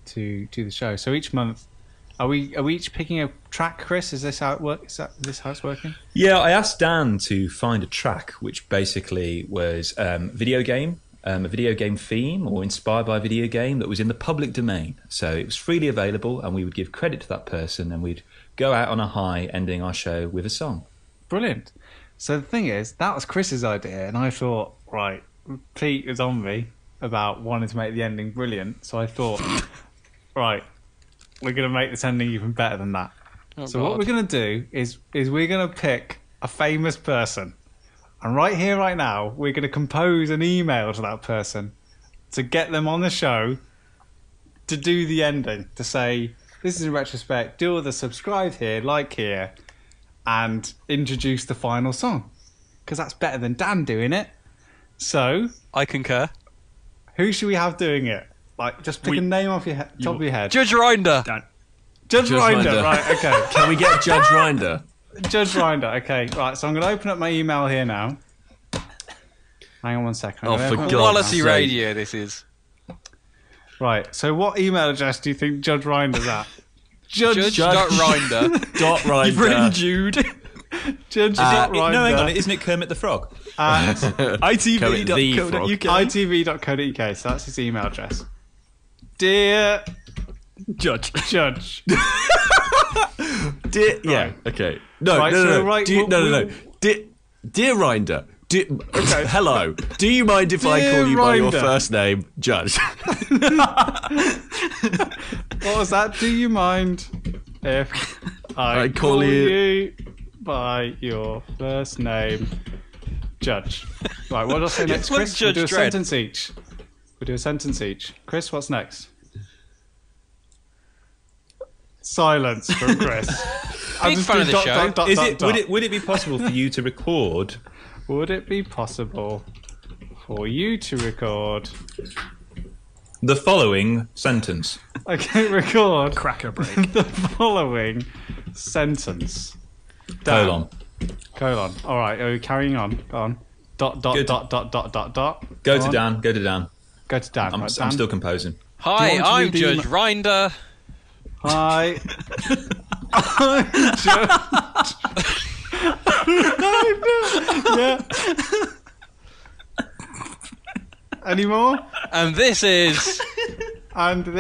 to the show. So each month, are we each picking a track, Chris? Is this how it works? Is this how it's working? Yeah, I asked Dan to find a track which basically was a video game theme or inspired by a video game that was in the public domain. So it was freely available, and we would give credit to that person, and we'd go out on a high, ending our show with a song. Brilliant. So the thing is, that was Chris's idea, and I thought, right, Pete was on me about wanting to make the ending brilliant, so I thought, right, we're going to make this ending even better than that. What we're going to do is we're going to pick a famous person. And right here, right now, we're going to compose an email to that person to get them on the show to do the ending, to say, this is InRetroSpect, do all the subscribe here, like here, and introduce the final song. Because that's better than Dan doing it. So... I concur. Who should we have doing it? Like, just pick a name off your top of your head. Judge Rinder. Dan. Judge Rinder, right, okay. Can we get Judge Rinder? Judge Rinder, okay. Right, so I'm going to open up my email here now. Hang on one second. Oh, for God's quality sake. radio, this is. Right, so what email address do you think Judge Rinder's at? Judge.Rinder. You've written Jude. Judge.Rinder. No, hang on, isn't it Kermit the Frog? ITV.co.uk. ITV.co.uk, so that's his email address. Dear Judge. Yeah, okay. No. Dear Rinder. Hello. Do you mind if I call you by your first name, Judge? What was that? Do you mind if I call you by your first name, Judge. Right, what do I say next, Chris? We'll do a sentence each. Chris, what's next? Silence from Chris. Big fan of the show. Would it be possible for you to record? Would it be possible for you to record the following sentence? Okay, record Cracker break. the following sentence. Colon. All right, are we carrying on? Go on. Dot. Go to Dan. Go to Dan. Dan. I'm still composing. Hi, I'm Judge Rinder. Hi. I'm Judge. Yeah. Any more? And this is... Enter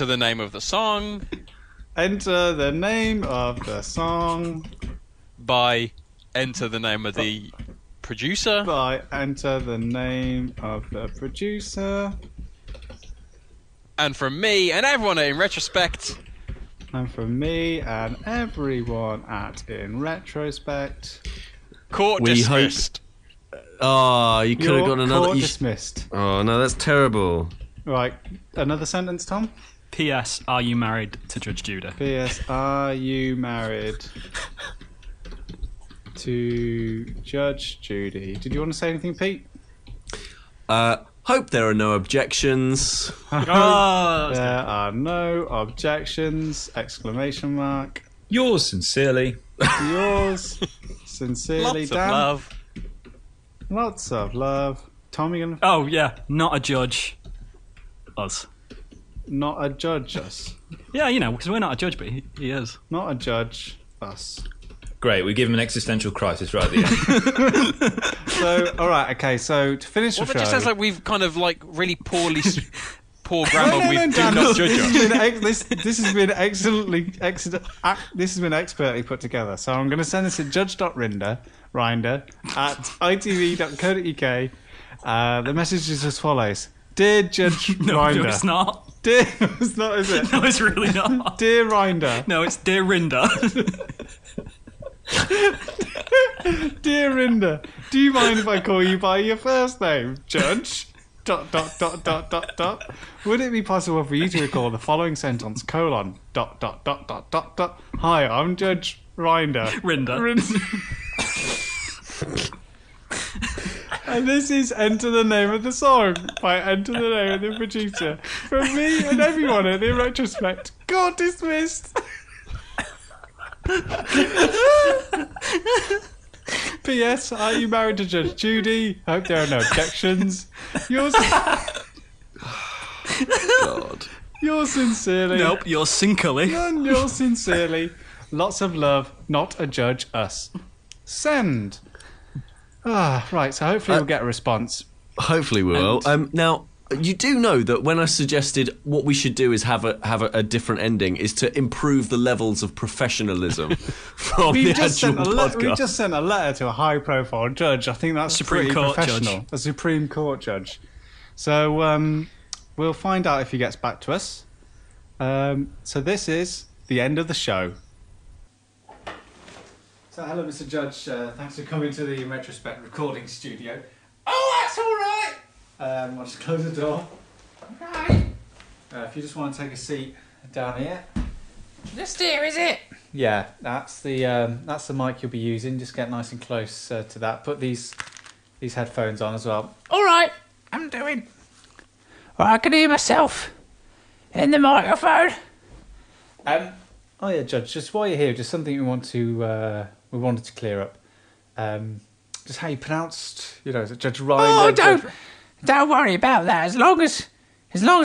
the name of the song. Enter the name of the song. By enter the name of the producer. By enter the name of the producer. And from me and everyone at InRetroSpect. And from me and everyone at InRetroSpect. Court dismissed. Oh, you could have got another. Court dismissed. Oh no, that's terrible. Right, another sentence, Tom. P.S. Are you married to Judge Judah? P.S. Are you married to Judge Judy? Did you want to say anything, Pete? Hope there are no objections. There are no objections! Exclamation mark. Yours sincerely. Yours sincerely, Lots Dan. of love. Lots of love. Tom, you gonna? Oh yeah, not a judge. Us. Not a judge, us. Yeah, because we're not a judge, but he is. Not a judge, us. Great, we give him an existential crisis right at the end. So, all right, okay. So to finish the Well, show, it just sounds like we've kind of really poor grammar with do Dan, not judge us. this has been this has been expertly put together. So I'm going to send this to Rinder at itv.co.uk. The message is as follows: Dear Judge Rinder. No, it's not. Dear, it's not, is it? No, it's really not. Dear Rinder. No, it's Dear Rinder. Dear Rinder, do you mind if I call you by your first name, Judge? ... Would it be possible for you to recall the following sentence, ... ... Hi, I'm Judge Rinder. Rinder. And this is Enter the Name of the Song by Enter the Name of the Producer. From me and everyone at InRetroSpect. Court dismissed. P.S. Are you married to Judge Judy? Hope there are no objections. Yours. God. Yours sincerely. Nope, yours sinkily. And yours sincerely. Lots of love, not a judge, us. Send. Right, so hopefully we'll get a response. Hopefully we will. Now, you do know that when I suggested what we should do is have a different ending, is to improve the levels of professionalism from the actual podcast. We just sent a letter to a high-profile judge. I think that's Supreme pretty Court professional. judge. A Supreme Court judge. So we'll find out if he gets back to us. So this is the end of the show. So hello, Mr. Judge. Thanks for coming to the InRetroSpect recording studio. Oh, that's all right. I'll just close the door. Right. If you just want to take a seat down here. Just here, is it? Yeah, that's the mic you'll be using. Just get nice and close to that. Put these headphones on as well. All right. I'm doing. Well, I can hear myself in the microphone. Oh yeah, Judge. Just while you're here, just something we wanted to clear up. Just how you pronounced, is it Judge Rinder? Oh, don't worry about that. As long as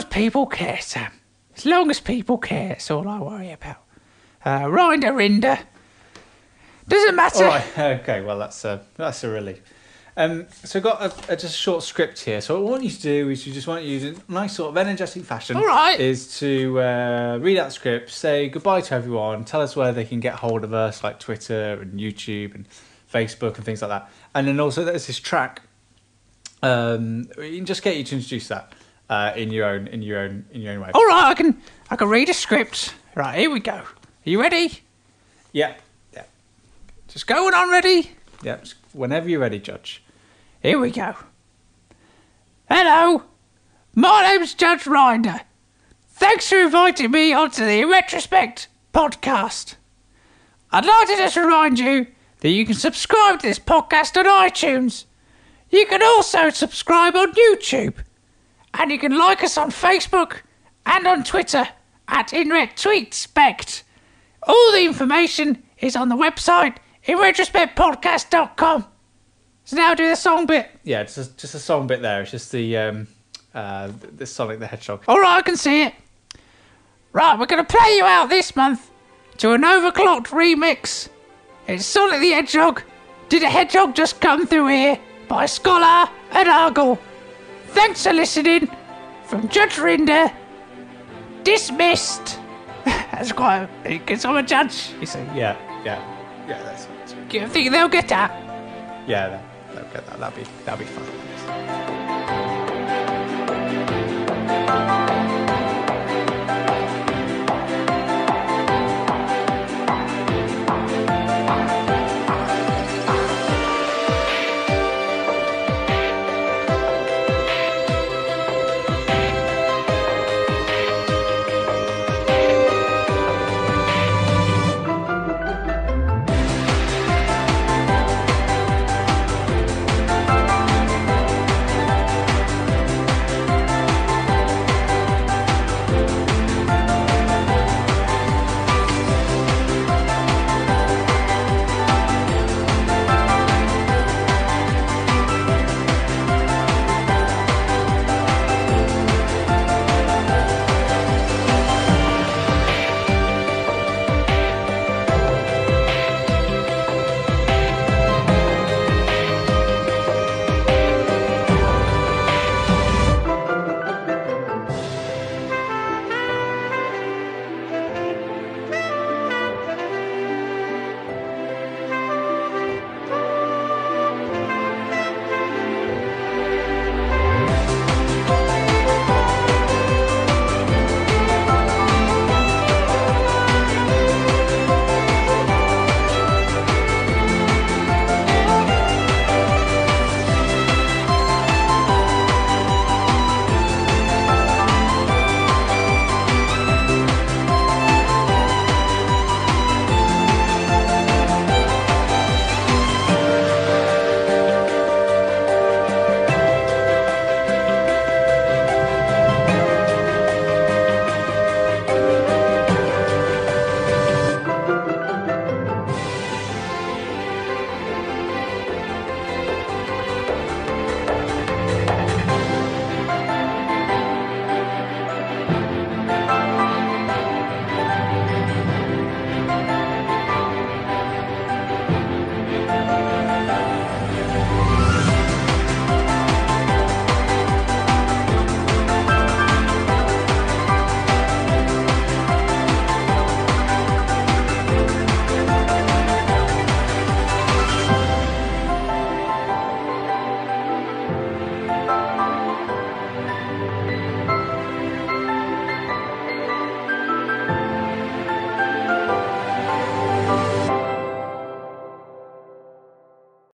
people care, Sam. As long as people care, that's all I worry about. Rinder. Doesn't matter. All right. Okay. Well, that's a relief. So I've got just a short script here. So what I want you to do is you just want to use a nice sort of energetic fashion. All right. Is to read out the script, say goodbye to everyone, tell us where they can get hold of us, like Twitter and YouTube and Facebook and things like that. And then also there's this track. We can just get you to introduce that in your own way. All right. I can read a script. Right, here we go. Are you ready? Yeah. Just going on ready? Yep, whenever you're ready, Judge. Here we go. Hello, my name's Judge Rinder. Thanks for inviting me onto the InRetroSpect podcast. I'd like to just remind you that you can subscribe to this podcast on iTunes. You can also subscribe on YouTube. And you can like us on Facebook and on Twitter at InRetroSpect. All the information is on the website InRetroSpectPodcast.com. So now do the song bit. Yeah, just a song bit there. It's just the Sonic the Hedgehog. All right, I can see it. Right, we're going to play you out this month to an overclocked remix. It's Sonic the Hedgehog. Did a hedgehog just come through here? By Scholar and Argle. Thanks for listening. From Judge Rinder. Dismissed. That's quite a... Because I'm a judge. You see, yeah, that's Do you think they'll get that? yeah, they'll get that. That'll be fun.